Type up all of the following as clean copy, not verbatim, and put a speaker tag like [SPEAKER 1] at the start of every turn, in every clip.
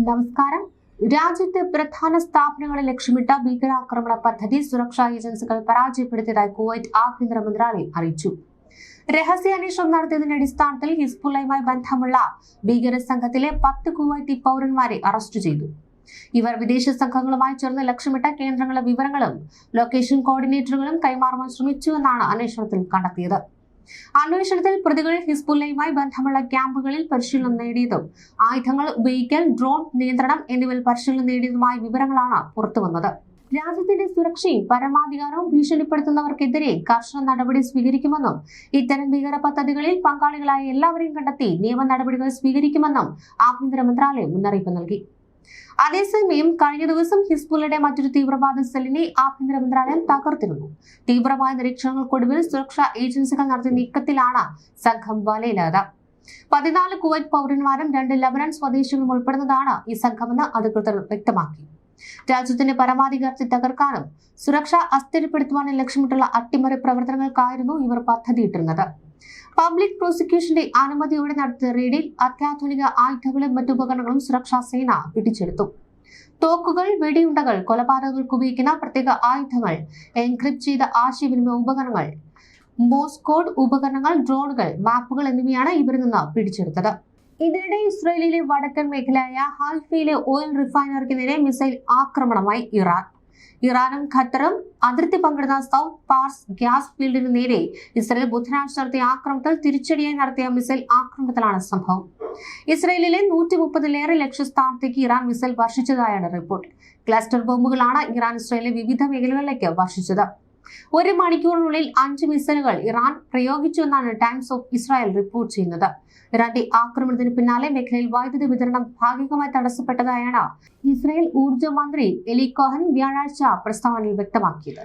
[SPEAKER 1] നമസ്കാരം. രാജ്യത്തെ പ്രധാന സ്ഥാപനങ്ങളെ ലക്ഷ്യമിട്ട ഭീകരാക്രമണ പദ്ധതി സുരക്ഷാ ഏജൻസികൾ പരാജയപ്പെടുത്തിയതായി കുവൈറ്റ് ആഭ്യന്തര മന്ത്രാലയം അറിയിച്ചു. രഹസ്യാന്വേഷണം നടത്തിയതിന്റെ അടിസ്ഥാനത്തിൽ ഹിസ്ബുള്ളയുമായി ബന്ധമുള്ള ഭീകര സംഘത്തിലെ 10 കുവൈറ്റി പൗരന്മാരെ അറസ്റ്റ് ചെയ്തു. ഇവർ വിദേശ സംഘങ്ങളുമായി ചേർന്ന് ലക്ഷ്യമിട്ട കേന്ദ്രങ്ങളുടെ വിവരങ്ങളും ലൊക്കേഷൻ കോർഡിനേറ്ററുകളും കൈമാറുവാൻ ശ്രമിച്ചുവെന്നാണ് അന്വേഷണത്തിൽ കണ്ടെത്തിയത്. അന്വേഷണത്തിൽ പ്രതികൾ ഹിസ്ബുള്ളയുമായി ബന്ധമുള്ള ക്യാമ്പുകളിൽ പരിശീലനം നേടിയതും ആയുധങ്ങൾ ഉപയോഗിക്കൽ, ഡ്രോൺ നിയന്ത്രണം എന്നിവയിൽ പരിശീലനം നേടിയതുമായ വിവരങ്ങളാണ് പുറത്തുവന്നത്. രാജ്യത്തിന്റെ സുരക്ഷയും പരമാധികാരവും ഭീഷണിപ്പെടുത്തുന്നവർക്കെതിരെ കർശന നടപടി സ്വീകരിക്കുമെന്നും ഇത്തരം ഭീകര പദ്ധതികളിൽ പങ്കാളികളായ എല്ലാവരെയും കണ്ടെത്തി നിയമ നടപടികൾ സ്വീകരിക്കുമെന്നും ആഭ്യന്തര മന്ത്രാലയം മുന്നറിയിപ്പ് നൽകി. അതേസമയം കഴിഞ്ഞ ദിവസം ഹിസ്ബുള്ളയുടെ മറ്റൊരു തീവ്രവാദ സെല്ലിനെ ആഭ്യന്തര മന്ത്രാലയം തകർത്തിരുന്നു. തീവ്രമായ നിരീക്ഷണങ്ങൾക്കൊടുവിൽ സുരക്ഷാ ഏജൻസികൾ നടത്തിയ നീക്കത്തിലാണ് സംഘം വലയിലായത്. 14 കുവൈറ്റ് പൗരന്മാരും 2 ലബനൻ സ്വദേശികളും ഉൾപ്പെടുന്നതാണ് ഈ സംഘമെന്ന് അധികൃതർ വ്യക്തമാക്കി. രാജ്യത്തിന്റെ പരമാധികാരത്തെ തകർക്കാനും സുരക്ഷ അസ്ഥിരപ്പെടുത്തുവാനും ലക്ഷ്യമിട്ടുള്ള അട്ടിമറി പ്രവർത്തനങ്ങൾക്കായിരുന്നു ഇവർ പദ്ധതിയിട്ടിരുന്നത്. പബ്ലിക് പ്രോസിക്യൂഷന്റെ അനുമതിയോടെ നടത്തിയ റെയ്ഡിൽ അത്യാധുനിക ആയുധങ്ങളും മറ്റുപകരണങ്ങളും സുരക്ഷാ സേന പിടിച്ചെടുത്തു. തോക്കുകൾ, വെടിയുണ്ടകൾ, കൊലപാതകങ്ങൾക്ക് ഉപയോഗിക്കുന്ന പ്രത്യേക ആയുധങ്ങൾ, എൻക്രിപ്റ്റ് ചെയ്ത ആശയവിനിമയ ഉപകരണങ്ങൾ, മോഴ്സ് കോഡ് ഉപകരണങ്ങൾ, ഡ്രോണുകൾ, മാപ്പുകൾ എന്നിവയാണ് ഇവരിൽ നിന്ന് പിടിച്ചെടുത്തത്. ഇതിനിടെ ഇസ്രായേലിലെ വടക്കൻ മേഖലയായ ഹൈഫയിലെ ഓയിൽ റിഫൈനറിക്ക് നേരെ മിസൈൽ ആക്രമണമായി ഇറാനും ഖത്തറും അതിർത്തി പങ്കിടുന്ന സൗത്ത് പാർസ് ഗ്യാസ് ഫീൽഡിന് നേരെ ഇസ്രായേൽ ബുധനാഴ്ച നടത്തിയ ആക്രമണത്തിൽ തിരിച്ചടിയായി നടത്തിയ മിസൈൽ ആക്രമണത്തിലാണ് സംഭവം. ഇസ്രായേലിലെ 130-ലേറെ ലക്ഷ്യസ്ഥാനത്തേക്ക് ഇറാൻ മിസൈൽ വർഷിച്ചതായാണ് റിപ്പോർട്ട്. ക്ലസ്റ്റർ ബോംബുകളാണ് ഇറാൻ ഇസ്രായേലിലെ വിവിധ മേഖലകളിലേക്ക് വർഷിച്ചത്. 1 മണിക്കൂറിനുള്ളിൽ 5 മിസൈലുകൾ ഇറാൻ പ്രയോഗിച്ചുവെന്നാണ് ടൈംസ് ഓഫ് ഇസ്രായേൽ റിപ്പോർട്ട് ചെയ്യുന്നത്. ഇറാന്റെ ആക്രമണത്തിന് പിന്നാലെ മേഖലയിൽ വൈദ്യുതി വിതരണം ഭാഗികമായി തടസ്സപ്പെട്ടതായാണ് ഇസ്രായേൽ ഊർജ്ജ മന്ത്രി എലി കോഹൻ വ്യാഴാഴ്ച പ്രസ്താവനയിൽ വ്യക്തമാക്കിയത്.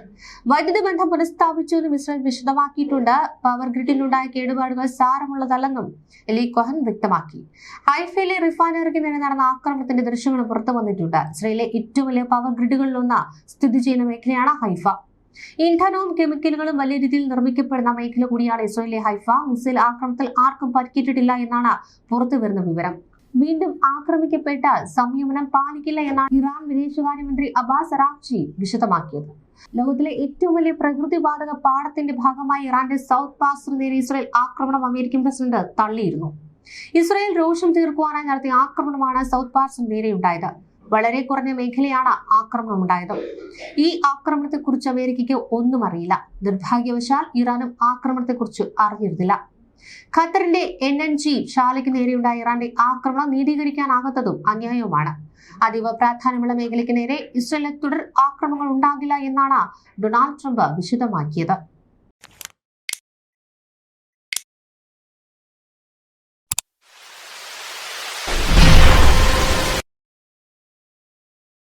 [SPEAKER 1] വൈദ്യുതി ബന്ധം പുനഃസ്ഥാപിച്ചുവെന്നും ഇസ്രായേൽ വിശദമാക്കിയിട്ടുണ്ട്. പവർ ഗ്രിഡിനുണ്ടായ കേടുപാടുകൾ സാരമുള്ളതല്ലെന്നും എലി കോഹൻ വ്യക്തമാക്കി. ഹൈഫയിലെ റിഫൈനറിക്ക് നേരെ നടന്ന ആക്രമണത്തിന്റെ ദൃശ്യങ്ങൾ പുറത്തു വന്നിട്ടുണ്ട്. ഇസ്രായേലിലെ ഏറ്റവും വലിയ പവർ ഗ്രിഡുകളിലൊന്ന് സ്ഥിതി ചെയ്യുന്ന മേഖലയാണ് ഹൈഫ. ഇന്ധനവും കെമിക്കലുകളും വലിയ രീതിയിൽ നിർമ്മിക്കപ്പെടുന്ന മേഖല കൂടിയാണ് ഇസ്രായേലിലെ ഹൈഫ. മിസൈൽ ആക്രമണത്തിൽ ആർക്കും പരിക്കേറ്റിട്ടില്ല എന്നാണ് പുറത്തുവരുന്ന വിവരം. വീണ്ടും ആക്രമിക്കപ്പെട്ട സംയമനം പാലിക്കില്ല എന്നാണ് ഇറാൻ വിദേശകാര്യമന്ത്രി അബ്ബാസ് അറാഗ്ചി വിശദമാക്കിയത്. ലോകത്തിലെ ഏറ്റവും വലിയ പ്രകൃതിവാതക പാടത്തിന്റെ ഭാഗമായി ഇറാന്റെ സൗത്ത് പാസിന് നേരെ ഇസ്രായേൽ ആക്രമണം അമേരിക്കൻ പ്രസിഡന്റ് തള്ളിയിരുന്നു. ഇസ്രായേൽ രോഷം തീർക്കുവാനായി നടത്തിയ ആക്രമണമാണ് സൗത്ത് പാസിന് നേരെയുണ്ടായത്. വളരെ കുറഞ്ഞ മേഖലയാണ് ആക്രമണം ഉണ്ടായത്. ഈ ആക്രമണത്തെക്കുറിച്ച് അമേരിക്കയ്ക്ക് ഒന്നും അറിയില്ല. നിർഭാഗ്യവശാൽ ഇറാനും ആക്രമണത്തെക്കുറിച്ച് അറിഞ്ഞിരുന്നില്ല. ഖത്തറിന്റെ NNG ശാലയ്ക്ക് നേരെയുണ്ടായ ഇറാന്റെ ആക്രമണം നീതീകരിക്കാനാകാത്തതും അന്യായവുമാണ്. അതീവ പ്രാധാന്യമുള്ള മേഖലയ്ക്ക് നേരെ ഇസ്രായേലിൽ തുടർ ആക്രമണങ്ങൾ ഉണ്ടാകില്ല എന്നാണ് ഡൊണാൾഡ് ട്രംപ് വിശദമാക്കിയത്.